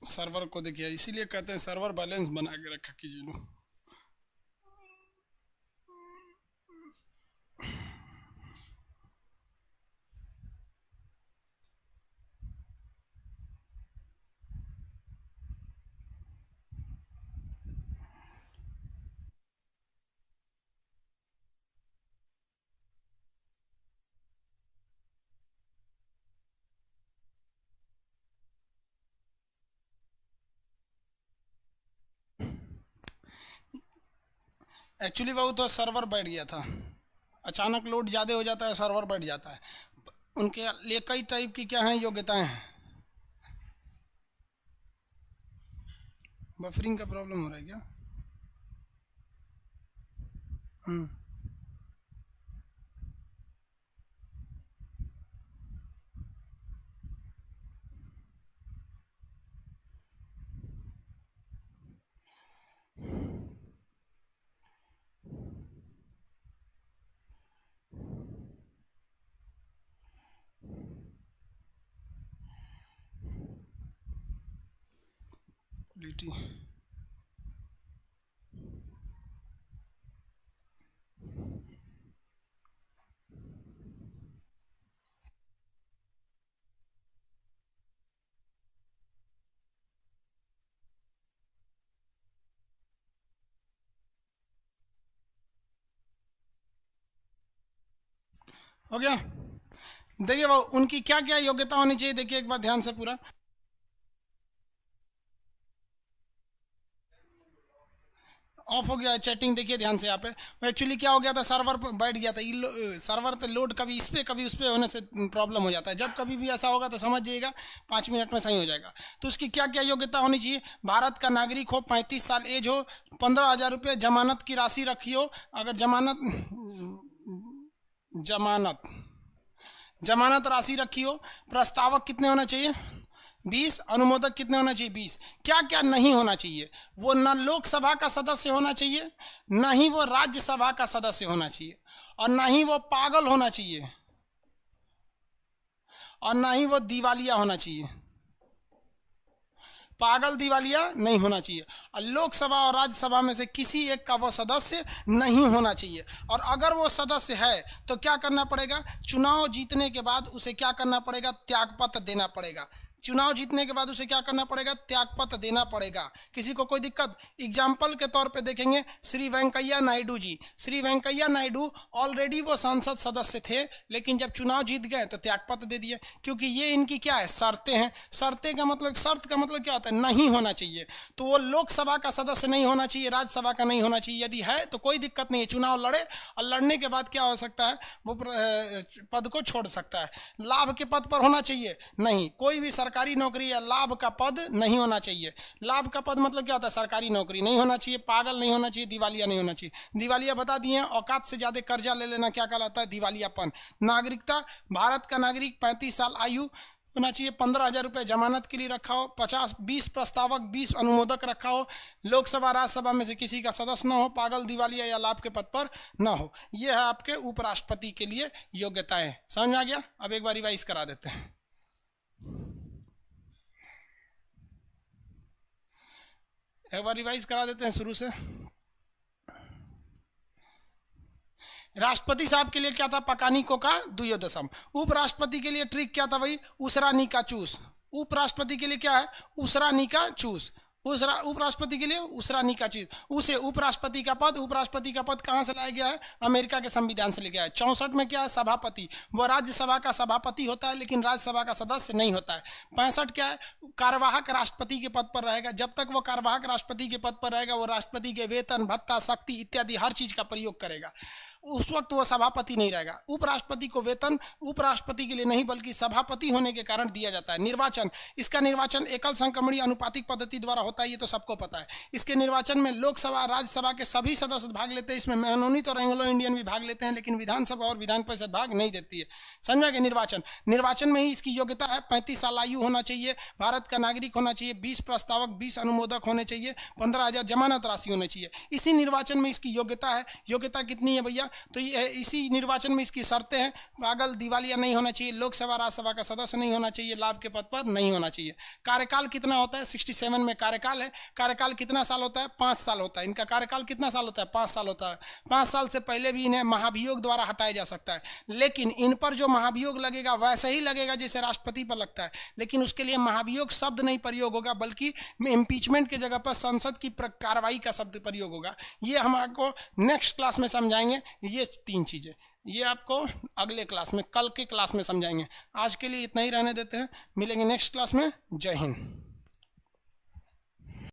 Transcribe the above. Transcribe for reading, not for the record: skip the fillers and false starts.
Server को देखिए, इसीलिए कहते हैं सर्वर बैलेंस बना के रखा कीजिए। एक्चुअली वो तो सर्वर बैठ गया था, अचानक लोड ज़्यादा हो जाता है, सर्वर बैठ जाता है। उनके लिए कई टाइप की क्या हैं योग्यताएं हैं। बफरिंग का प्रॉब्लम हो रहा है क्या? हम्म। क्वालिटी हो गया। देखिए वो उनकी क्या क्या योग्यता होनी चाहिए, देखिए एक बार ध्यान से पूरा। ऑफ हो गया है चैटिंग, देखिए ध्यान से यहाँ पे। एक्चुअली क्या हो गया था, सर्वर पर बैठ गया था, सर्वर पे लोड कभी इस पे होने से प्रॉब्लम हो जाता है। जब कभी भी ऐसा होगा तो समझ जाइएगा 5 मिनट में सही हो जाएगा। तो उसकी क्या क्या योग्यता होनी चाहिए? भारत का नागरिक हो, 35 साल एज हो, 15,000 रुपये जमानत की राशि रखी हो। अगर जमानत जमानत राशि रखी हो। प्रस्तावक कितने होना चाहिए? 20। अनुमोदक कितने होना चाहिए? 20। क्या क्या नहीं होना चाहिए? वो न लोकसभा का सदस्य होना चाहिए, न ही वो राज्यसभा का सदस्य होना चाहिए, और न ही वो पागल होना चाहिए, और न ही वो दिवालिया होना चाहिए। पागल दिवालिया नहीं होना चाहिए। और लोकसभा और राज्यसभा में से किसी एक का वो सदस्य नहीं होना चाहिए। और अगर वो सदस्य है तो क्या करना पड़ेगा? चुनाव जीतने के बाद उसे क्या करना पड़ेगा? त्यागपत्र देना पड़ेगा। चुनाव जीतने के बाद उसे क्या करना पड़ेगा? त्यागपत्र देना पड़ेगा। किसी को कोई दिक्कत? एग्जाम्पल के तौर पे देखेंगे श्री वेंकैया नायडू जी। श्री वेंकैया नायडू ऑलरेडी वो संसद सदस्य थे, लेकिन जब चुनाव जीत गए तो त्यागपत्र दे दिए, क्योंकि ये इनकी क्या है? शर्तें हैं। शर्तें का मतलब, शर्त का मतलब क्या होता है? नहीं होना चाहिए। तो वो लोकसभा का सदस्य नहीं होना चाहिए, राज्यसभा का नहीं होना चाहिए। यदि है तो कोई दिक्कत नहीं है, चुनाव लड़े, और लड़ने के बाद क्या हो सकता है? वो पद को छोड़ सकता है। लाभ के पद पर होना चाहिए? नहीं, कोई भी सरकारी नौकरी या लाभ का पद नहीं होना चाहिए। लाभ का पद मतलब क्या होता है? सरकारी नौकरी नहीं होना चाहिए, पागल नहीं होना चाहिए, दिवालिया नहीं होना चाहिए। दिवालिया बता दिए, औकात से ज्यादा कर्जा ले लेना क्या कहलाता है? दिवालियापन। नागरिकता, भारत का नागरिक, 35 साल आयु होना चाहिए, 15,000 रुपये जमानत के लिए रखा हो, 20 प्रस्तावक 20 अनुमोदक रखा हो, लोकसभा राज्यसभा में से किसी का सदस्य न हो, पागल दिवालिया या लाभ के पद पर न हो। यह है आपके उपराष्ट्रपति के लिए योग्यताएं। समझ में आ गया? अब एक बार रिवाइज करा देते हैं। एक बार रिवाइज करा देते हैं शुरू से। राष्ट्रपति साहब के लिए क्या था? पकानिको का द्वयोदशम। उपराष्ट्रपति के लिए ट्रिक क्या था भाई? उसरानी का चूस। उपराष्ट्रपति के लिए क्या है? उसरानी का चूस। उपराष्ट्रपति के लिए उसरानी का चीज। उसे उपराष्ट्रपति का पद, उपराष्ट्रपति का पद कहां से लाया गया है? अमेरिका के संविधान से लिया है। 64 में क्या है? सभापति। वो राज्यसभा का सभापति होता है, लेकिन राज्यसभा का सदस्य नहीं होता है। 65 क्या है? कार्यवाहक राष्ट्रपति के पद पर रहेगा। जब तक वो कार्यवाहक राष्ट्रपति के पद पर रहेगा, वो राष्ट्रपति के वेतन, भत्ता, शक्ति इत्यादि हर चीज का प्रयोग करेगा। उस वक्त वो सभापति नहीं रहेगा। उपराष्ट्रपति को वेतन उपराष्ट्रपति के लिए नहीं बल्कि सभापति होने के कारण दिया जाता है। निर्वाचन, इसका निर्वाचन एकल संक्रमणीय अनुपातिक पद्धति द्वारा होता है, ये तो सबको पता है। इसके निर्वाचन में लोकसभा राज्यसभा के सभी सदस्य भाग लेते हैं। इसमें मनोनीत और एंग्लो इंडियन भी भाग लेते हैं, लेकिन विधानसभा और विधान परिषद भाग नहीं देती है। समझा कि निर्वाचन में ही इसकी योग्यता है। 35 साल आयु होना चाहिए, भारत का नागरिक होना चाहिए, 20 प्रस्तावक 20 अनुमोदक होने चाहिए, 15,000 जमानत राशि होनी चाहिए। इसी निर्वाचन में इसकी योग्यता है। योग्यता कितनी है भैया? गया। तो ये इसी निर्वाचन में इसकी शर्तें हैं, पागल दिवालिया नहीं होना चाहिए, लोकसभा राज्यसभा का सदस्य नहीं होना चाहिए, लाभ के पद पर नहीं होना चाहिए। कार्यकाल कितना होता है? 67 में कार्यकाल है। कार्यकाल कितना साल होता है? 5 साल होता है। इनका कार्यकाल कितना साल होता है? 5 साल होता है। 5 साल से पहले भी इन्हें महाभियोग द्वारा हटाया जा सकता है, लेकिन इन पर जो महाभियोग लगेगा वैसे ही लगेगा जैसे राष्ट्रपति पर लगता है, लेकिन उसके लिए महाभियोग शब्द नहीं प्रयोग होगा, बल्कि इम्पीचमेंट की जगह पर संसद की कार्रवाई का शब्द प्रयोग होगा। ये हम आपको नेक्स्ट क्लास में समझाएंगे। ये 3 चीजें ये आपको अगले क्लास में, कल के क्लास में समझाएंगे। आज के लिए इतना ही रहने देते हैं, मिलेंगे नेक्स्ट क्लास में। जय हिंद।